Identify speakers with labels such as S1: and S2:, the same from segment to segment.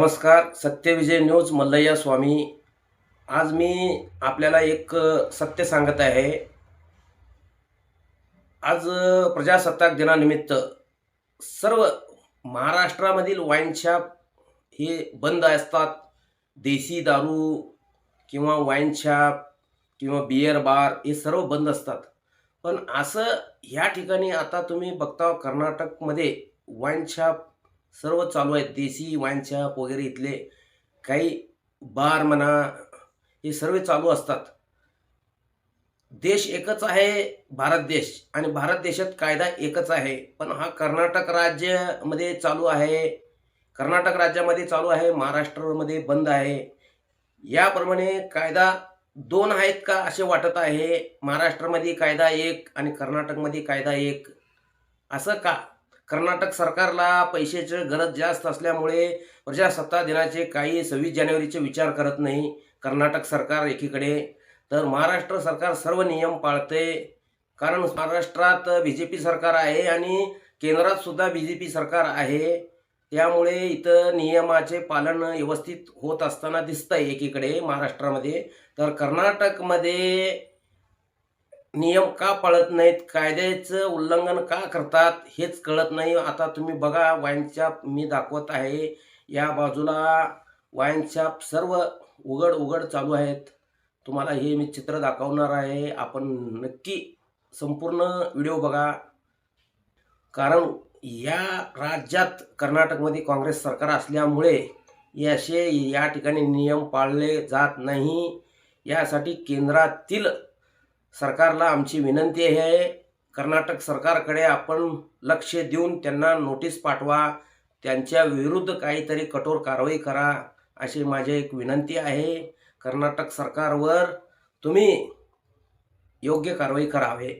S1: नमस्कार. सत्यविजय न्यूज मल्लय्या स्वामी. आज मी आपल्याला एक सत्य सांगत आहे. आज प्रजासत्ताक दिनानिमित्त सर्व महाराष्ट्रामधील वाईन शॉप हे बंद असतात. देशी दारू किंवा वाईन शॉप किंवा बियर बार हे सर्व बंद असतात. पण असं ह्या ठिकाणी आता तुम्ही बघता कर्नाटकमध्ये वाईन शॉप सर्व चालू आहेत. देशी वाईन शॉप वगैरे इथले काही बार म्हणा हे सर्व चालू असतात. देश एकच आहे भारत देश, आणि भारत देशात कायदा एकच आहे. पण हा कर्नाटक राज्यामध्ये चालू आहे, कर्नाटक राज्यामध्ये चालू आहे, महाराष्ट्रामध्ये बंद आहे. याप्रमाणे कायदा दोन आहेत का असे वाटत आहे. महाराष्ट्रामध्ये कायदा एक आणि कर्नाटकमध्ये कायदा एक. असं का? कर्नाटक सरकारला पैशाची गरज जास्त असल्यामुळे प्रजासत्ताक दिनाचे काही 26 जानेवारीचे विचार करत नाही कर्नाटक सरकार एकीकडे, तर महाराष्ट्र सरकार सर्व नियम पाळते. कारण महाराष्ट्रात BJP सरकार आहे आणि केंद्रात सुद्धा BJP सरकार आहे. त्यामुळे इथं नियमाचे पालन व्यवस्थित होत असताना दिसतंय एकीकडे महाराष्ट्रामध्ये. तर कर्नाटकमध्ये नियम का पाळत नाहीत, कायद्याचं उल्लंघन का करतात हेच कळत नाही. आता तुम्ही बघा, वाईन शॉप मी दाखवत आहे. या बाजूला वाईन शॉप सर्व उघड चालू आहेत. तुम्हाला हे मी चित्र दाखवणार आहे. आपण नक्की संपूर्ण व्हिडिओ बघा. कारण या राज्यात कर्नाटकमध्ये काँग्रेस सरकार असल्यामुळे असे या ठिकाणी नियम पाळले जात नाही. यासाठी केंद्रातील सरकारला आमची विनंती आहे, कर्नाटक सरकारकडे आपण लक्ष देऊन त्यांना नोटीस पाठवा, त्यांच्या विरुद्ध काहीतरी कठोर कारवाई करा अशी माझी एक विनंती आहे. कर्नाटक सरकारवर तुम्ही योग्य कारवाई करावे.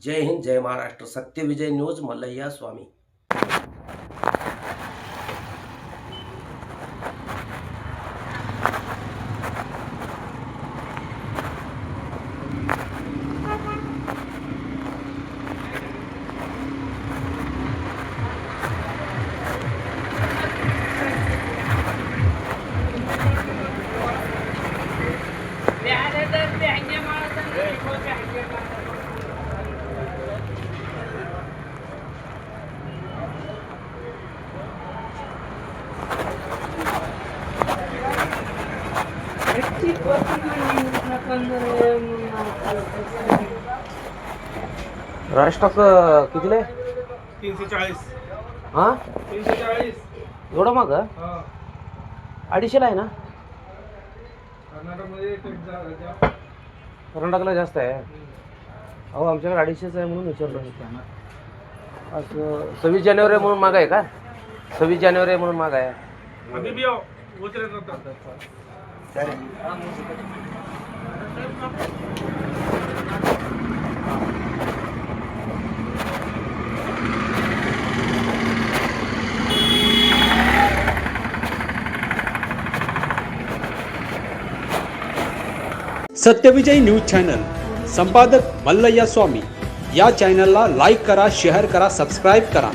S1: जय हिंद, जय महाराष्ट्र. सत्यविजय न्यूज मल्लय्या स्वामी. राष्ट्रक कितीला आहे?
S2: 340.
S1: हां,
S2: 340.
S1: एवढं मग
S2: हा.
S1: 250ला आहे ना?
S2: कर्नाटकमध्ये
S1: कर्नाटकला जास्त आहे. अहो, आमच्याकडे 250 आहे म्हणून विचारलं. असं 26 जानेवारी म्हणून माग आहे का? 26 जानेवारी म्हणून माग आहे.
S2: अभी भी उतरे
S3: सत्यविजय न्यूज चॅनल संपादक मल्लय्या स्वामी. या चॅनलला लाईक करा, शेअर करा, सबस्क्राईब करा.